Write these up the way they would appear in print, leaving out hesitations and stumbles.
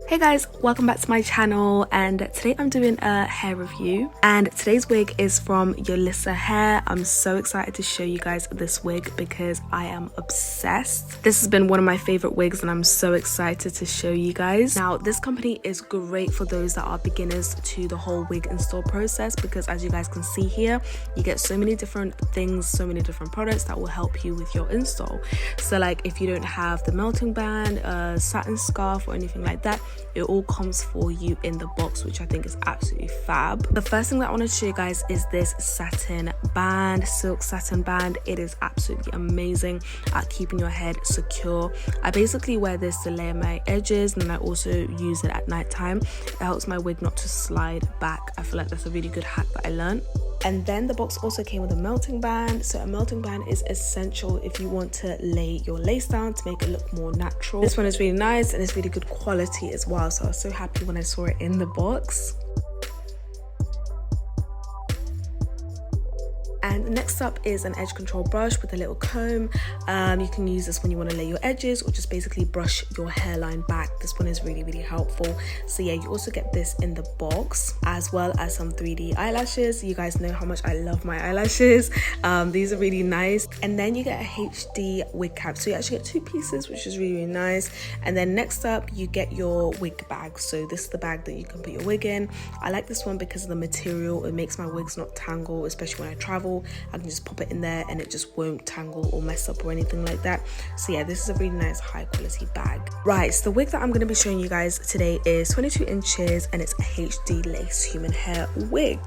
Hey guys, welcome back to my channel, and today I'm doing a hair review, and today's wig is from Yolissa Hair. I'm so excited to show you guys this wig because I am obsessed. This has been one of my favorite wigs and I'm so excited to show you guys. Now, this company is great for those that are beginners to the whole wig install process because, as you guys can see here, you get so many different things, so many different products that will help you with your install. So like if you don't have the melting band, satin scarf or anything like that, it all comes for you in the box, which I think is absolutely fab. The first thing that I want to show you guys is this satin band, silk satin band. It is absolutely amazing at keeping your head secure. I basically wear this to layer my edges, and then I also use it at night time. It helps my wig not to slide back. I feel like that's a really good hack that I learned. And then the box also came with a melting band. So a melting band is essential if you want to lay your lace down to make it look more natural. This one is really nice and it's really good quality as well. So I was so happy when I saw it in the box. And next up is an edge control brush with a little comb. You can use this when you want to lay your edges or just basically brush your hairline back. This one is really, really helpful. So yeah, you also get this in the box, as well as some 3D eyelashes. You guys know how much I love my eyelashes. These are really nice. And then you get a HD wig cap. So you actually get two pieces, which is really, really nice. And then next up, you get your wig bag. So this is the bag that you can put your wig in. I like this one because of the material. It makes my wigs not tangle, especially when I travel. I can just pop it in there and it just won't tangle or mess up or anything like that. So yeah, this is a really nice high quality bag. Right, so the wig that I'm going to be showing you guys today is 22 inches and it's a HD lace human hair wig.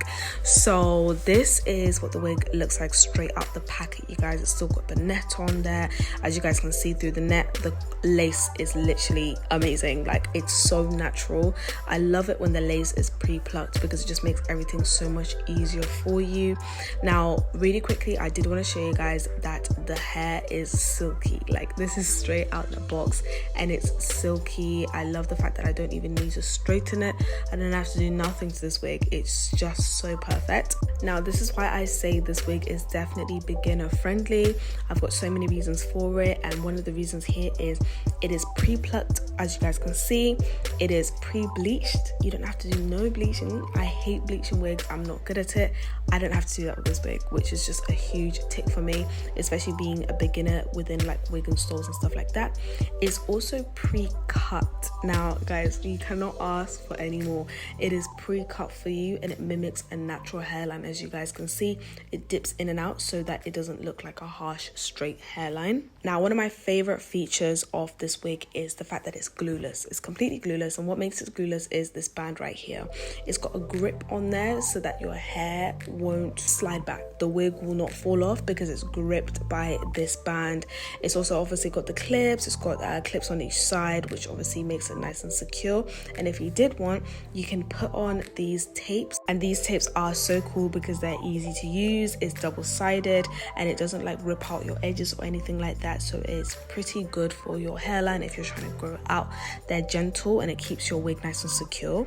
So this is what the wig looks like straight out the packet, you guys. It's still got the net on there. As you guys can see through the net, the lace is literally amazing. Like, it's so natural. I love it when the lace is pre-plucked because it just makes everything so much easier for you. Now, really quickly, I did want to show you guys that the hair is silky. Like, this is straight out the box and it's silky. I love the fact that I don't even need to straighten it. I don't have to do nothing to this wig. It's just so perfect. Now, this is why I say this wig is definitely beginner friendly. I've got so many reasons for it, and one of the reasons here is it is pre-plucked. As you guys can see, it is pre-bleached. You don't have to do no bleaching. I hate bleaching wigs. I'm not good at it. I don't have to do that with this wig, which is just a huge tick for me, especially being a beginner within like wig installs and stuff like that. It's also pre-cut. Now guys, you cannot ask for any more. It is pre-cut for you and it mimics a natural hairline. As you guys can see, it dips in and out so that it doesn't look like a harsh straight hairline. Now, one of my favorite features of this wig is the fact that it's glueless. It's completely glueless, and what makes it glueless is this band right here. It's got a grip on there so that your hair won't slide back. The wig will not fall off because it's gripped by this band. It's also obviously got the clips. It's got clips on each side, which obviously makes it nice and secure. And if you did want, you can put on these tapes, and these tapes are so cool because they're easy to use. It's double-sided and it doesn't like rip out your edges or anything like that. So it's pretty good for your hairline if you're trying to grow it out. They're gentle and it keeps your wig nice and secure.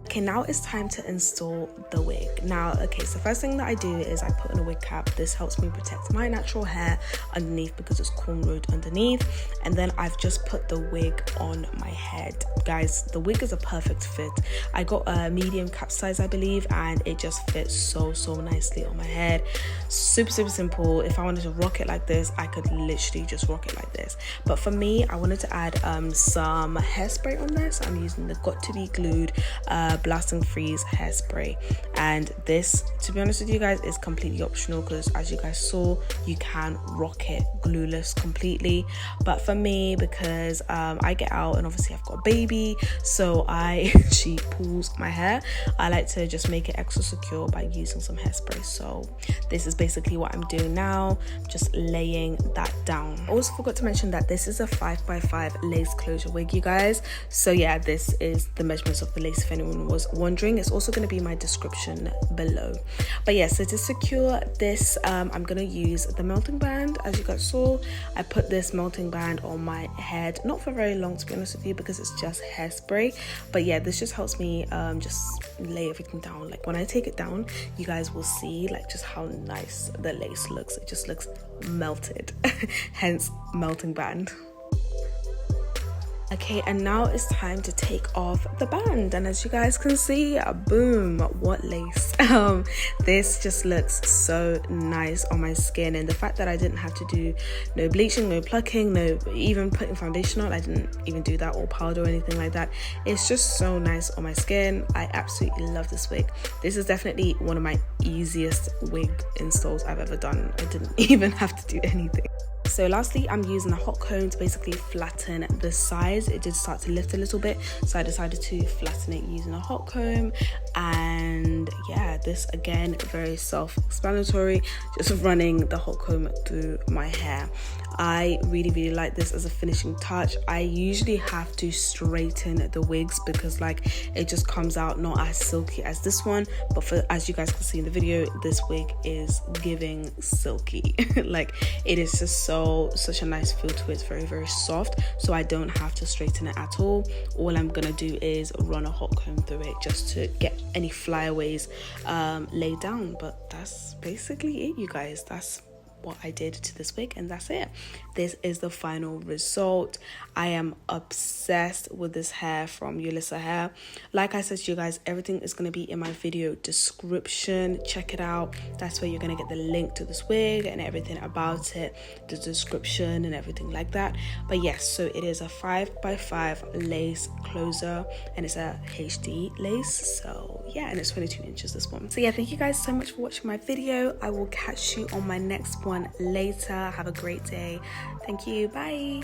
Okay, now it's time to install the wig. Now, okay, so first thing that I do is I put on a wig cap. This helps me protect my natural hair underneath because it's cornrowed underneath. And then I've just put the wig on my head. Guys, the wig is a perfect fit. I got a medium cap size, I believe, and it just fits so nicely on my head. Super simple. If I wanted to rock it like this, I could literally just rock it like this. But for me, I wanted to add some hairspray on there. So I'm using the Got To Be Glued Blast and Freeze hairspray, and this, to be honest with you guys, is completely optional because, as you guys saw, you can rock it glueless completely. But for me, because I get out and obviously I've got a baby, so she pulls my hair, I like to just make it extra secure by using some hairspray. So this is basically what I'm doing now, just laying that down. I also forgot to mention that this is a 5x5 lace closure wig, you guys. So yeah, this is the measurements of the lace if anyone was wondering. It's also going to be my description description below. But yeah, so to secure this, I'm gonna use the melting band. As you guys saw, I put this melting band on my head, not for very long to be honest with you, because it's just hairspray. But yeah, this just helps me just lay everything down. Like when I take it down, you guys will see like just how nice the lace looks. It just looks melted, hence melting band. Okay, and now it's time to take off the band, and as you guys can see, boom, what lace. This just looks so nice on my skin, and the fact that I didn't have to do no bleaching, no plucking, no even putting foundation on, I didn't even do that, or powder or anything like that. It's just so nice on my skin. I absolutely love this wig. This is definitely one of my easiest wig installs I've ever done. I didn't even have to do anything. So lastly, I'm using a hot comb to basically flatten the sides. It did start to lift a little bit, so I decided to flatten it using a hot comb. And yeah, this again, very self-explanatory, just running the hot comb through my hair. I really like this as a finishing touch. I usually have to straighten the wigs because like it just comes out not as silky as this one, but as you guys can see in the video, this wig is giving silky. Like it is just such a nice feel to it. It's very soft, so I don't have to straighten it at all. All I'm gonna do is run a hot comb through it just to get any flyaways laid down. But that's basically it, you guys. That's what I did to this wig, and that's it. This is the final result. I am obsessed with this hair from Yolissa Hair. Like I said to you guys, everything is going to be in my video description. Check it out. That's where you're going to get the link to this wig and everything about it, the description and everything like that. But yes, so it is a 5x5 lace closer, and it's a HD lace. So yeah, and it's 22 inches, this one. So yeah, thank you guys so much for watching my video. I will catch you on my next one later. Have a great day. Thank you. Bye.